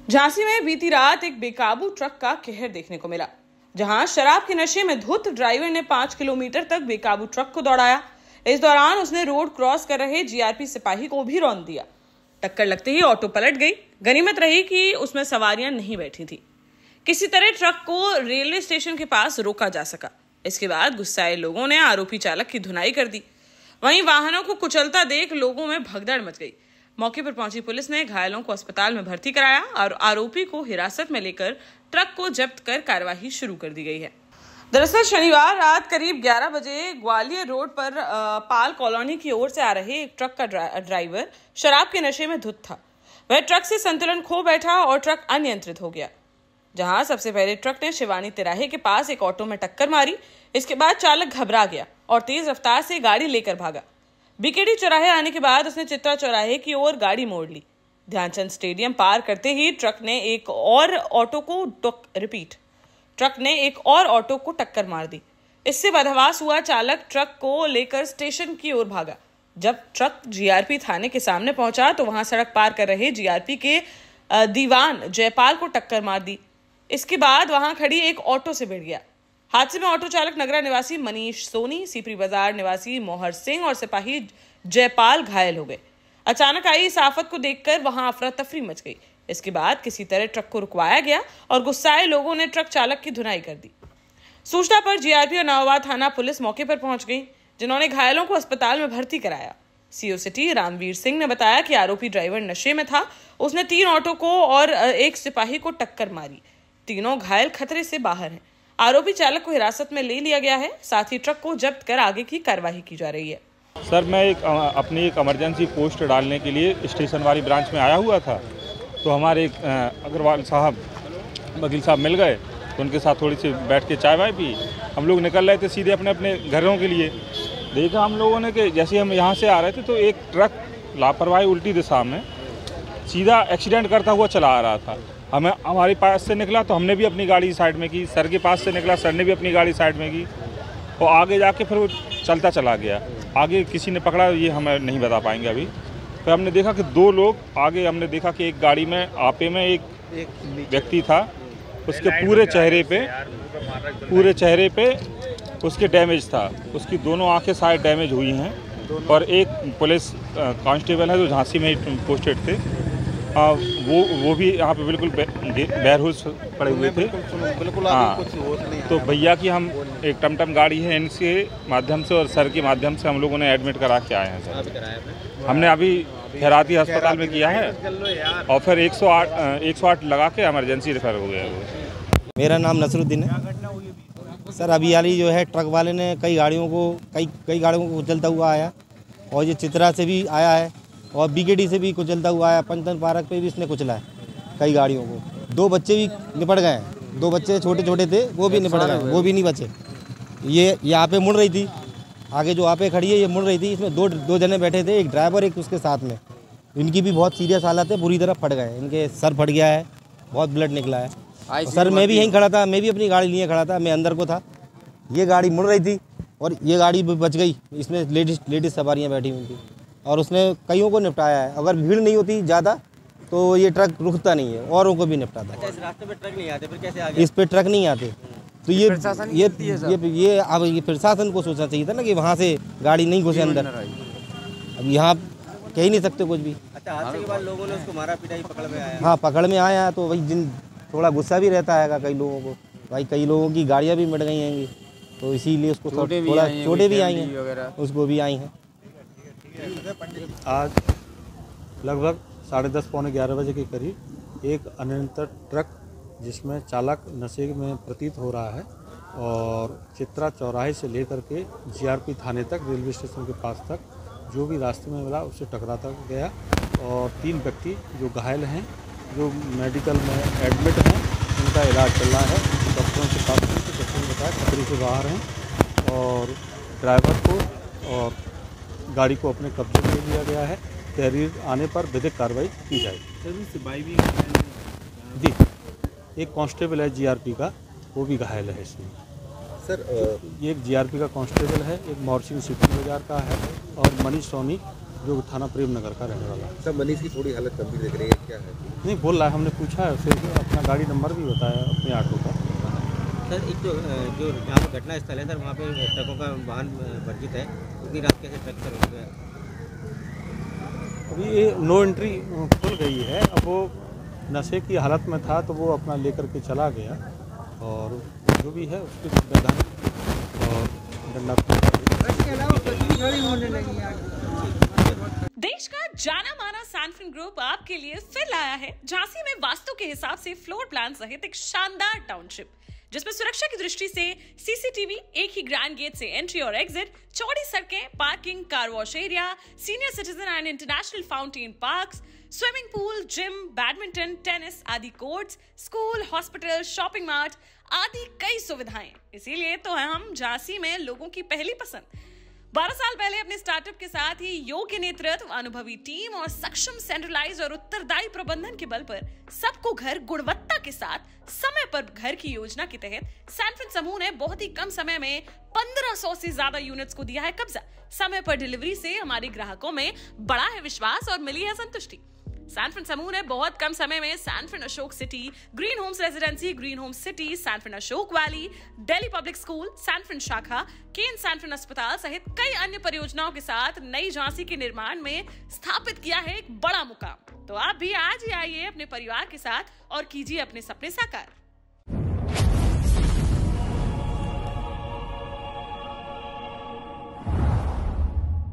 झांसी में बीती रात एक बेकाबू ट्रक का कहर देखने को मिला, जहां शराब के नशे में धुत ड्राइवर ने 5 किलोमीटर तक बेकाबू ट्रक को दौड़ाया। इस दौरान उसने रोड क्रॉस कर रहे जीआरपी सिपाही को भी रौंद दिया। टक्कर लगते ही ऑटो पलट गई। गनीमत रही कि उसमें सवारियां नहीं बैठी थी। किसी तरह ट्रक को रेलवे स्टेशन के पास रोका जा सका। इसके बाद गुस्साए लोगों ने आरोपी चालक की धुनाई कर दी। वहीं वाहनों को कुचलता देख लोगों में भगदड़ मच गई। मौके पर पहुंची पुलिस ने घायलों को अस्पताल में भर्ती कराया और आरोपी को हिरासत में लेकर ट्रक को जब्त कर कार्यवाही शुरू कर दी गई है। दरअसल शनिवार रात करीब 11 बजे ग्वालियर रोड पर पाल कॉलोनी की ओर से आ रहे एक ट्रक का ड्राइवर शराब के नशे में धुत था। वह ट्रक से संतुलन खो बैठा और ट्रक अनियंत्रित हो गया। जहां सबसे पहले ट्रक ने शिवानी तिराहे के पास एक ऑटो में टक्कर मारी। इसके बाद चालक घबरा गया और तेज रफ्तार से गाड़ी लेकर भागा। बीकेडी चौराहे आने के बाद उसने चित्रा चौराहे की ओर गाड़ी मोड़ ली। ध्यानचंद स्टेडियम पार करते ही ट्रक ने एक और ऑटो को टक्कर मार दी। इससे बदहवास हुआ चालक ट्रक को लेकर स्टेशन की ओर भागा। जब ट्रक जीआरपी थाने के सामने पहुंचा तो वहां सड़क पार कर रहे जीआरपी के दीवान जयपाल को टक्कर मार दी। इसके बाद वहां खड़ी एक ऑटो से भिड़ गया। हादसे में ऑटो चालक नगरा निवासी मनीष सोनी, सीपरी बाजार निवासी मोहर सिंह और सिपाही जयपाल घायल हो गए। अचानक आई इस आफत को देखकर वहां अफरा तफरी मच गई। इसके बाद किसी तरह ट्रक को रुकवाया गया और गुस्साए लोगों ने ट्रक चालक की धुनाई कर दी। सूचना पर जीआरपी और नवाबाद थाना पुलिस मौके पर पहुंच गई, जिन्होंने घायलों को अस्पताल में भर्ती कराया। सीओ सिटी रामवीर सिंह ने बताया कि आरोपी ड्राइवर नशे में था। उसने 3 ऑटो को और एक सिपाही को टक्कर मारी। तीनों घायल खतरे से बाहर हैं। आरोपी चालक को हिरासत में ले लिया गया है। साथ ही ट्रक को जब्त कर आगे की कार्यवाही की जा रही है। सर, मैं अपनी एक इमरजेंसी पोस्ट डालने के लिए स्टेशन वाली ब्रांच में आया हुआ था, तो हमारे एक अग्रवाल साहब वकील साहब मिल गए, तो उनके साथ थोड़ी सी बैठ के चाय वाय पी। हम लोग निकल रहे थे सीधे अपने अपने घरों के लिए। देखा हम लोगों ने कि जैसे हम यहाँ से आ रहे थे तो एक ट्रक लापरवाही उल्टी दिशा में सीधा एक्सीडेंट करता हुआ चला आ रहा था। हमें हमारे पास से निकला तो हमने भी अपनी गाड़ी साइड में की। सर के पास से निकला, सर ने भी अपनी गाड़ी साइड में की और आगे जाके फिर वो चलता चला गया। आगे किसी ने पकड़ा ये हमें नहीं बता पाएंगे अभी। फिर हमने देखा कि 2 लोग आगे, हमने देखा कि एक गाड़ी में आपे में एक व्यक्ति था, उसके पूरे चेहरे पे उसके डैमेज था। उसकी दोनों आंखें शायद डैमेज हुई हैं और एक पुलिस कांस्टेबल है जो झांसी में पोस्टेड थे। वो भी यहाँ पे बिल्कुल बेहोश पड़े हुए थे। हाँ, तो भैया की हम एक टमटम गाड़ी है, इनके माध्यम से और सर के माध्यम से हम लोगों ने एडमिट करा के आए हैं। सर, हमने अभी खैराती अस्पताल में किया है और फिर 108 लगा के इमरजेंसी रेफर हो गया है। मेरा नाम नसरुद्दीन है। सर, अभी वाली जो है ट्रक वाले ने कई गाड़ियों को कुचलता हुआ आया और ये चित्रा से भी आया है और बीकेडी से भी कुचलता हुआ आया। पंचतन पार्क पे भी इसने कुचला है कई गाड़ियों को। 2 बच्चे भी निपट गए हैं। 2 बच्चे छोटे छोटे थे, वो भी निपट गए, वो भी नहीं बचे। ये यहाँ पे मुड़ रही थी, आगे जो यहाँ पे खड़ी है ये मुड़ रही थी। इसमें दो जने बैठे थे, एक ड्राइवर एक उसके साथ में। इनकी भी बहुत सीरियस हालत है, पूरी तरह फट गए। इनके सर फट गया है, बहुत ब्लड निकला है। सर, मैं भी यहीं खड़ा था, मैं भी अपनी गाड़ी लिए खड़ा था, मैं अंदर को था। ये गाड़ी मुड़ रही थी और ये गाड़ी भी बच गई। इसमें लेडीज सवारियाँ बैठी हुई थी और उसने कईयों को निपटाया है। अगर भीड़ नहीं होती ज़्यादा तो ये ट्रक रुकता नहीं है, औरों को भी निपटाता है। इस रास्ते पे ट्रक नहीं आते, फिर कैसे आगे? इस पे ट्रक नहीं आते तो ये अब ये प्रशासन को सोचना चाहिए था ना कि वहाँ से गाड़ी नहीं घुसे अंदर। अब यहाँ कह ही नहीं सकते कुछ भी। अच्छा, हादसे के बाद लोगों ने उसको मारा पिटाई, पकड़ में आया? हाँ, पकड़ में आया तो वही थोड़ा गुस्सा भी रहता है कई लोगों को। भाई कई लोगों की गाड़ियाँ भी मिट गई हैं, तो इसीलिए उसको थोड़ा चोटें भी आई हैं, उसको भी आई हैं। आज लगभग 10:30 पौने 11 बजे के करीब एक अनियंत्रित ट्रक जिसमें चालक नशे में प्रतीत हो रहा है और चित्रा चौराहे से लेकर के जीआरपी थाने तक, रेलवे स्टेशन के पास तक जो भी रास्ते में मिला उससे टकराता गया और 3 व्यक्ति जो घायल हैं, जो मेडिकल में एडमिट हैं, उनका इलाज चल रहा है। डॉक्टरों से बात करके डॉक्टरों ने बताया खतरे से बाहर हैं और ड्राइवर को और गाड़ी को अपने कब्जे में ले लिया गया है। तहरीर आने पर विधिक कार्रवाई की जाएगी। जी, एक कांस्टेबल है जीआरपी का, वो भी घायल है इसमें। सर, ये एक जीआरपी का कांस्टेबल है, एक मोहर सिंह सिटी बाजार का है और मनीष सोनी जो थाना प्रेम नगर का रहने वाला है। सर मनीष की थोड़ी हालत गंभीर दिख रही है, क्या है? नहीं बोल रहा है, हमने पूछा है उससे, अपना गाड़ी नंबर भी बताया अपने ऑटो का। सर एक जो जहाँ पर घटना स्थल है सर, वहाँ पे ट्रकों का वाहन वर्जित है, उतनी रात कैसे ट्रक सर हो गया? अभी ये नो एंट्री खुल गई है। अब वो नशे की हालत में था तो वो अपना लेकर के चला गया, और जो भी है उसके वैधानिक और दंडात्मक। देश का जाना माना सैनफिन ग्रुप आपके लिए फिर लाया है झांसी में वास्तु के हिसाब से फ्लोर प्लान सहित एक शानदार टाउनशिप, जिसमें सुरक्षा की दृष्टि से सीसीटीवी, एक ही ग्रैंड गेट से एंट्री और एग्जिट, चौड़ी सड़कें, parking, car wash area, senior citizen and international fountain parks, swimming pool, gym, badminton, tennis आदि courts, school, hospital, shopping mart आदि कई सुविधाएं। इसीलिए तो हम झांसी में लोगों की पहली पसंद। 12 साल पहले अपने स्टार्टअप के साथ ही योग्य नेतृत्व, अनुभवी टीम और सक्षम सेंट्रलाइज्ड और उत्तरदायी प्रबंधन के बल पर सबको घर गुणवत्ता के साथ समय पर घर की योजना के तहत सैनफिन समूह ने बहुत ही कम समय में 1500 से ज्यादा यूनिट्स को दिया है कब्जा। समय पर डिलीवरी से हमारे ग्राहकों में बड़ा है विश्वास और मिली है संतुष्टि। सैनफिन समूह ने बहुत कम समय में Sanfin Ashok city, green homes residency, green homes city, Sanfin Ashok valley, Delhi public school, Sanfin शाखा, केन सैनफिन अस्पताल सहित कई अन्य परियोजनाओं के साथ नई झांसी के निर्माण में स्थापित किया है एक बड़ा मुकाम। तो आप भी आज ही आइए अपने परिवार के साथ और कीजिए अपने सपने साकार।